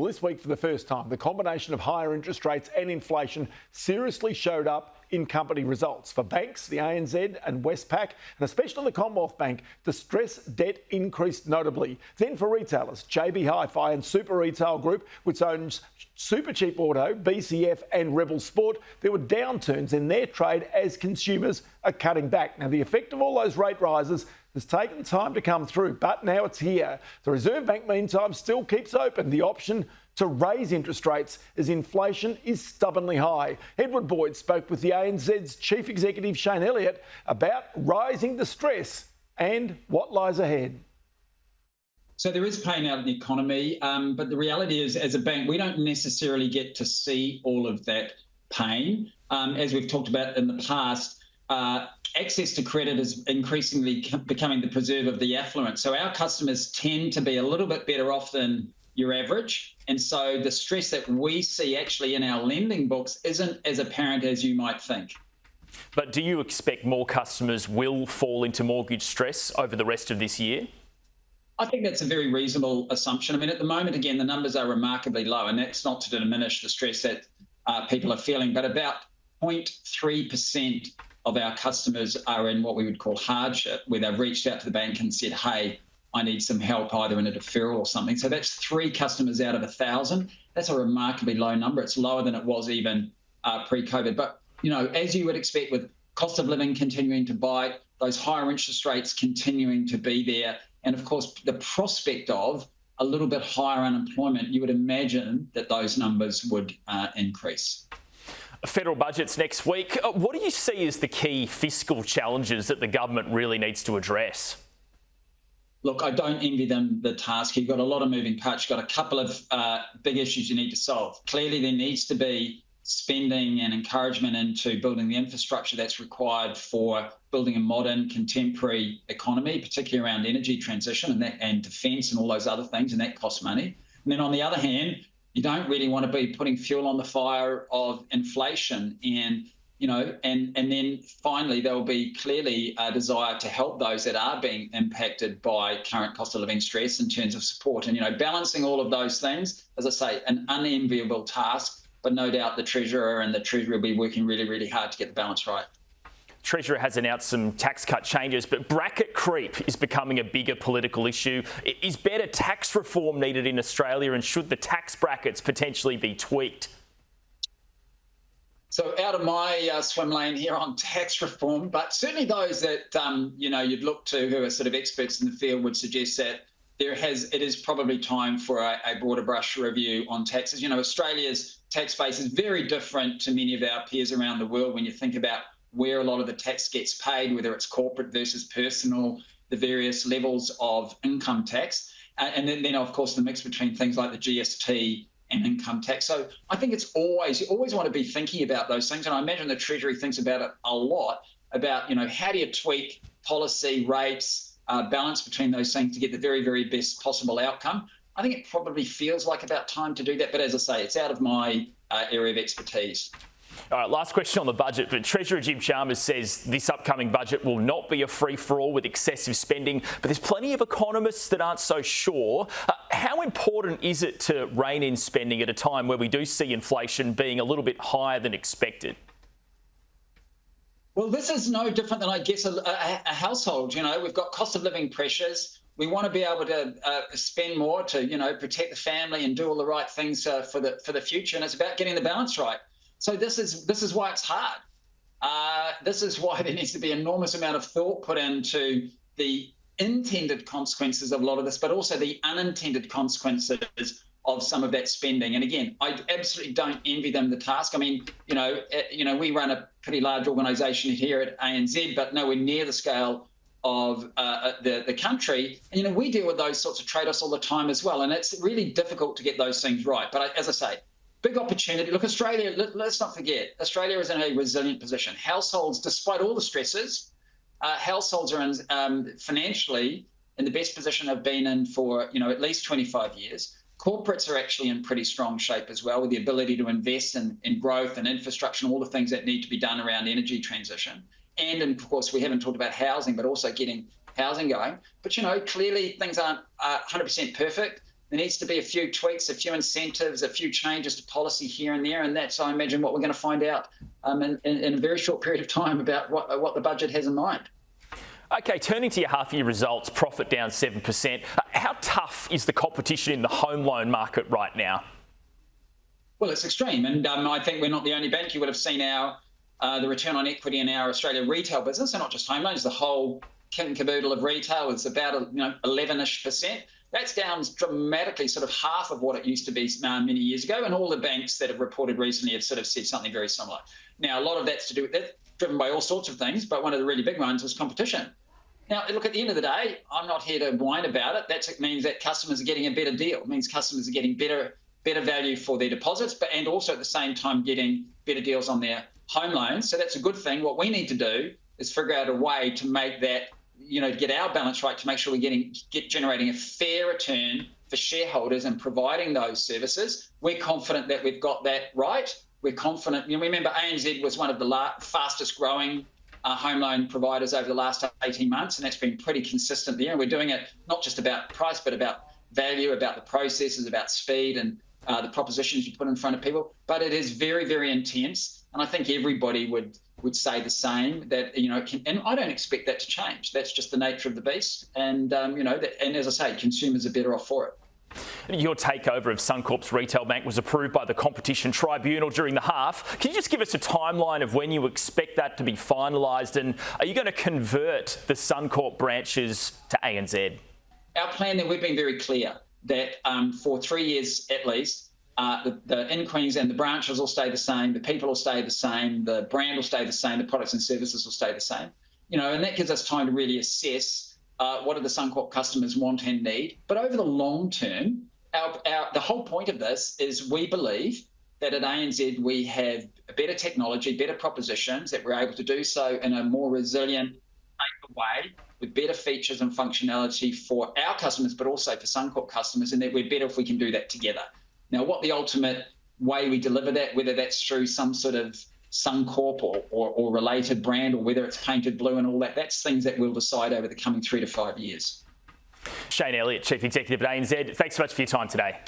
Well, this week, for the first time, the combination of higher interest rates and inflation seriously showed up in company results. For banks, the ANZ and Westpac, and especially the Commonwealth Bank, distressed debt increased notably. Then for retailers, JB Hi-Fi and Super Retail Group, which owns Supercheap Auto, BCF and Rebel Sport, there were downturns in their trade as consumers are cutting back. Now, the effect of all those rate rises has taken time to come through, but now it's here. The Reserve Bank, meantime, still keeps open the option to raise interest rates as inflation is stubbornly high. Edward Boyd spoke with the ANZ's Chief Executive Shayne Elliott about rising distress and what lies ahead. So there is pain out in the economy, but the reality is, as a bank, we don't necessarily get to see all of that pain. As we've talked about in the past, access to credit is increasingly becoming the preserve of the affluent. So our customers tend to be a little bit better off than your average. And so the stress that we see actually in our lending books isn't as apparent as you might think. But do you expect more customers will fall into mortgage stress over the rest of this year? I think that's a very reasonable assumption. I mean, at the moment, again, the numbers are remarkably low, and that's not to diminish the stress that people are feeling, but about 0.3% of our customers are in what we would call hardship, where they've reached out to the bank and said, hey, I need some help, either in a deferral or something. So that's 3 customers out of 1,000. That's a remarkably low number. It's lower than it was even pre-COVID. But, you know, as you would expect, with cost of living continuing to bite, those higher interest rates continuing to be there, and of course, the prospect of a little bit higher unemployment, you would imagine that those numbers would increase. Federal budgets next week. What do you see as the key fiscal challenges that the government really needs to address? Look, I don't envy them the task. You've got a lot of moving parts. You've got a couple of big issues you need to solve. Clearly, there needs to be spending and encouragement into building the infrastructure that's required for building a modern, contemporary economy, particularly around energy transition and defence and all those other things, and that costs money. And then on the other hand, you don't really want to be putting fuel on the fire of inflation. And, you know, and then finally, there will be clearly a desire to help those that are being impacted by current cost of living stress in terms of support. And, you know, balancing all of those things, as I say, an unenviable task, but no doubt the Treasurer and the Treasury will be working really, really hard to get the balance right. Treasurer has announced some tax cut changes, but bracket creep is becoming a bigger political issue. Is better tax reform needed in Australia, and should the tax brackets potentially be tweaked? So out of my swim lane here on tax reform, but certainly those that, you know, you'd look to who are sort of experts in the field would suggest that it is probably time for a broader brush review on taxes. You know, Australia's tax base is very different to many of our peers around the world when you think about where a lot of the tax gets paid, whether it's corporate versus personal, the various levels of income tax, and then of course the mix between things like the GST and income tax. So I think you always want to be thinking about those things, and I imagine the Treasury thinks about it a lot, about, you know, how do you tweak policy rates, balance between those things to get the very, very best possible outcome. I think it probably feels like about time to do that, but as I say, it's out of my area of expertise. All right, last question on the budget, but Treasurer Jim Chalmers says this upcoming budget will not be a free-for-all with excessive spending, but there's plenty of economists that aren't so sure. How important is it to rein in spending at a time where we do see inflation being a little bit higher than expected? Well, this is no different than, I guess, a household. You know, we've got cost of living pressures. We want to be able to spend more to, you know, protect the family and do all the right things for the future. And it's about getting the balance right. So this is why it's hard. This is why there needs to be an enormous amount of thought put into the intended consequences of a lot of this, but also the unintended consequences of some of that spending. And again, I absolutely don't envy them the task. I mean, you know, we run a pretty large organisation here at ANZ, but nowhere near the scale of the country. And, you know, we deal with those sorts of trade-offs all the time as well. And it's really difficult to get those things right. But as I say, big opportunity. Look, Australia, let's not forget, Australia is in a resilient position. Households, despite all the stresses, households are financially in the best position they've been in for, you know, at least 25 years. Corporates are actually in pretty strong shape as well, with the ability to invest in growth and infrastructure and all the things that need to be done around energy transition. And of course, we haven't talked about housing, but also getting housing going. But, you know, clearly things aren't 100% perfect. There needs to be a few tweaks, a few incentives, a few changes to policy here and there, and that's, I imagine, what we're going to find out in a very short period of time about what the budget has in mind. Okay, turning to your half-year results, profit down 7%. How tough is the competition in the home loan market right now? Well, it's extreme, and I think we're not the only bank. You would have seen the return on equity in our Australia retail business, and not just home loans. The whole kit and caboodle of retail is about 11-ish%. That's down dramatically, sort of half of what it used to be many years ago. And all the banks that have reported recently have sort of said something very similar. Now, a lot of that's to do with that, driven by all sorts of things, but one of the really big ones was competition. Now, look, at the end of the day, I'm not here to whine about it. That means that customers are getting a better deal. It means customers are getting better value for their deposits, and also at the same time getting better deals on their home loans. So that's a good thing. What we need to do is figure out a way to make that, get our balance right, to make sure we're generating a fair return for shareholders and providing those services. We're confident that we've got that right. We're confident. Remember, ANZ was one of the fastest growing home loan providers over the last 18 months, and that's been pretty consistent there. And we're doing it not just about price, but about value, about the processes, about speed, and the propositions you put in front of people. But it is very, very intense, and I think everybody would say the same, that and I don't expect that to change. That's just the nature of the beast, and and as I say, consumers are better off for it. Your takeover of Suncorp's retail bank was approved by the Competition Tribunal during the half. Can you just give us a timeline of when you expect that to be finalised, and are you going to convert the Suncorp branches to ANZ? Our plan, that we've been very clear that for 3 years at least, the in Queensland, the branches will stay the same, the people will stay the same, the brand will stay the same, the products and services will stay the same. And that gives us time to really assess what do the Suncorp customers want and need. But over the long term, the whole point of this is we believe that at ANZ we have better technology, better propositions, that we're able to do so in a more resilient, safer way, with better features and functionality for our customers, but also for Suncorp customers, and that we're better if we can do that together. Now, what the ultimate way we deliver that, whether that's through some sort of Suncorp or related brand, or whether it's painted blue and all that, that's things that we'll decide over the coming 3 to 5 years. Shane Elliott, Chief Executive at ANZ, thanks so much for your time today.